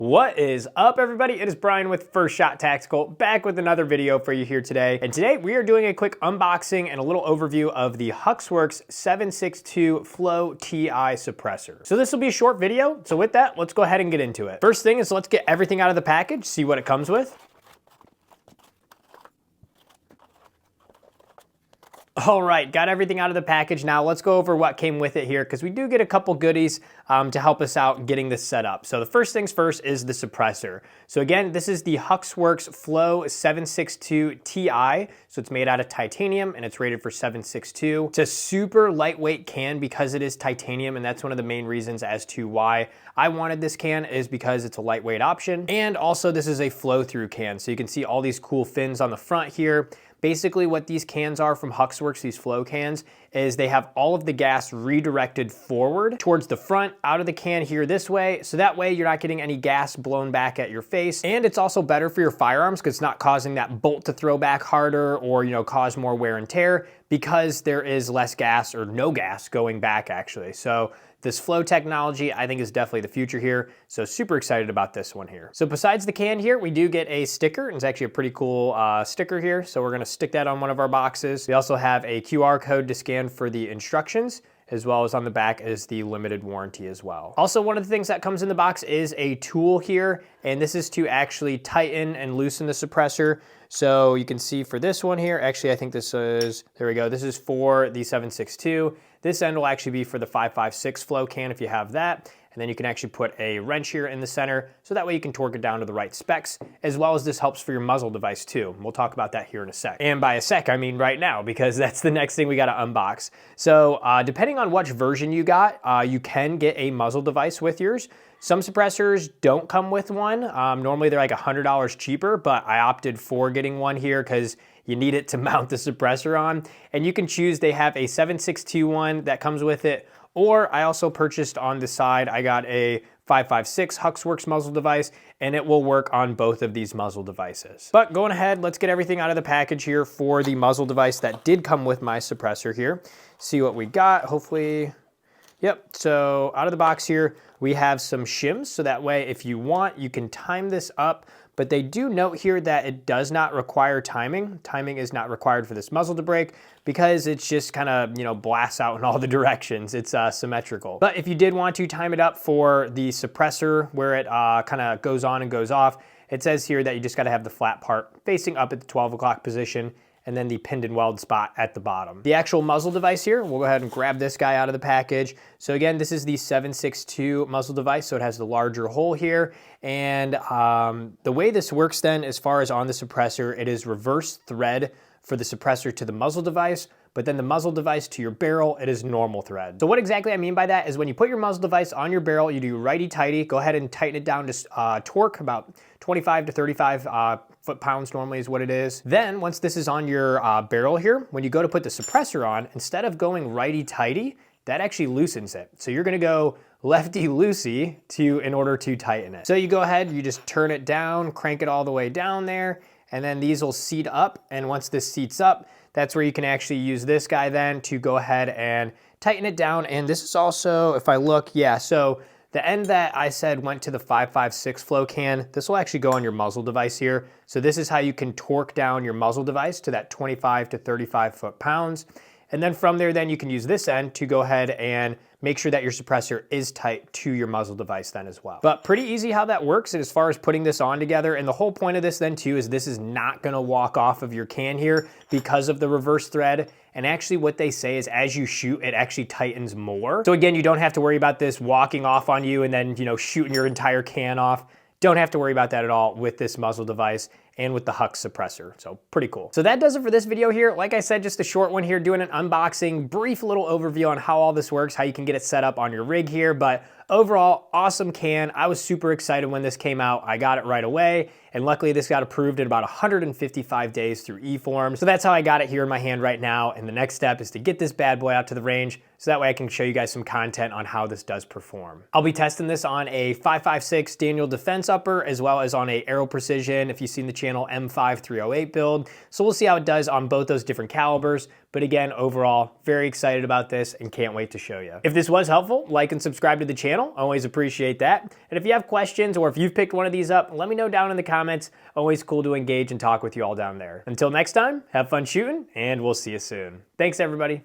What is up, everybody? It is Brian with First Shot Tactical, back with another video for you here today. And today we are doing a quick unboxing and a little overview of the HUXWRX 762 Flow TI suppressor. So this will be a short video. So with that, let's go ahead and get into it. First thing is let's get everything out of the package, see what it comes with. All right, got everything out of the package. Now let's go over what came with it here, because we do get a couple goodies to help us out getting this set up. So the first things first is the suppressor. So again, this is the HUXWRX Flow 762 Ti. So it's made out of titanium and it's rated for 762. It's a super lightweight can because it is titanium, and that's one of the main reasons as to why I wanted this can, is because it's a lightweight option. And also this is a flow through can. So you can see all these cool fins on the front here. Basically what these cans are from HUXWRX, these flow cans, is they have all of the gas redirected forward towards the front, out of the can here this way. So that way you're not getting any gas blown back at your face. And it's also better for your firearms because it's not causing that bolt to throw back harder or, cause more wear and tear, because there is less gas or no gas going back actually. So this flow technology, I think, is definitely the future here. So super excited about this one here. So besides the can here, we do get a sticker. It's actually a pretty cool sticker here. So we're gonna stick that on one of our boxes. We also have a QR code to scan for the instructions, as well as on the back is the limited warranty as well. Also, one of the things that comes in the box is a tool here, and this is to actually tighten and loosen the suppressor. So you can see for this one here, actually I think this is, there we go, this is for the 762. This end will actually be for the 5.56 flow can if you have that. And then you can actually put a wrench here in the center, so that way you can torque it down to the right specs, as well as this helps for your muzzle device too. We'll talk about that here in a sec. And by a sec, I mean right now, because that's the next thing we gotta unbox. So depending on which version you got, you can get a muzzle device with yours. Some suppressors don't come with one. Normally they're like $100 cheaper, but I opted for getting one here because you need it to mount the suppressor on. And you can choose, they have a 762 one that comes with it, or I also purchased on the side, I got a 5.56 HUXWRX muzzle device, and it will work on both of these muzzle devices. But going ahead, let's get everything out of the package here for the muzzle device that did come with my suppressor here. See what we got, hopefully. Yep, so out of the box here, we have some shims, so that way if you want, you can time this up, but they do note here that it does not require timing. Timing is not required for this muzzle to break because it's just kind of, blasts out in all the directions. It's symmetrical. But if you did want to time it up for the suppressor where it kind of goes on and goes off, it says here that you just got to have the flat part facing up at the 12 o'clock position, and then the pinned and weld spot at the bottom. The actual muzzle device here, we'll go ahead and grab this guy out of the package. So again, this is the 762 muzzle device, so it has the larger hole here. And the way this works then, as far as on the suppressor, it is reverse thread for the suppressor to the muzzle device, but then the muzzle device to your barrel, it is normal thread. So what exactly I mean by that is when you put your muzzle device on your barrel, you do righty-tighty, go ahead and tighten it down to torque, about 25 to 35 foot-pounds normally is what it is. Then once this is on your barrel here, when you go to put the suppressor on, instead of going righty-tighty, that actually loosens it. So you're gonna go lefty-loosey in order to tighten it. So you go ahead, you just turn it down, crank it all the way down there, and then these will seat up, and once this seats up, that's where you can actually use this guy then to go ahead and tighten it down. And this is also, if I look, yeah, so the end that I said went to the 5.56 flow can, this will actually go on your muzzle device here. So this is how you can torque down your muzzle device to that 25 to 35 foot-pounds. And then from there, then you can use this end to go ahead and make sure that your suppressor is tight to your muzzle device then as well. But pretty easy how that works as far as putting this on together. And the whole point of this then too is this is not gonna walk off of your can here because of the reverse thread. And actually what they say is as you shoot, it actually tightens more. So again, you don't have to worry about this walking off on you and then, shooting your entire can off. Don't have to worry about that at all with this muzzle device and with the HUX suppressor, so pretty cool. So that does it for this video here. Like I said, just a short one here, doing an unboxing, brief little overview on how all this works, how you can get it set up on your rig here, but overall, awesome can. I was super excited when this came out. I got it right away, and luckily this got approved in about 155 days through eForms. So that's how I got it here in my hand right now, and the next step is to get this bad boy out to the range, so that way I can show you guys some content on how this does perform. I'll be testing this on a 5.56 Daniel Defense upper, as well as on a Aero Precision. If you've seen the channel M5308 build. So we'll see how it does on both those different calibers. But again, overall, very excited about this and can't wait to show you. If this was helpful, like and subscribe to the channel. Always appreciate that. And if you have questions or if you've picked one of these up, let me know down in the comments. Always cool to engage and talk with you all down there. Until next time, have fun shooting and we'll see you soon. Thanks everybody.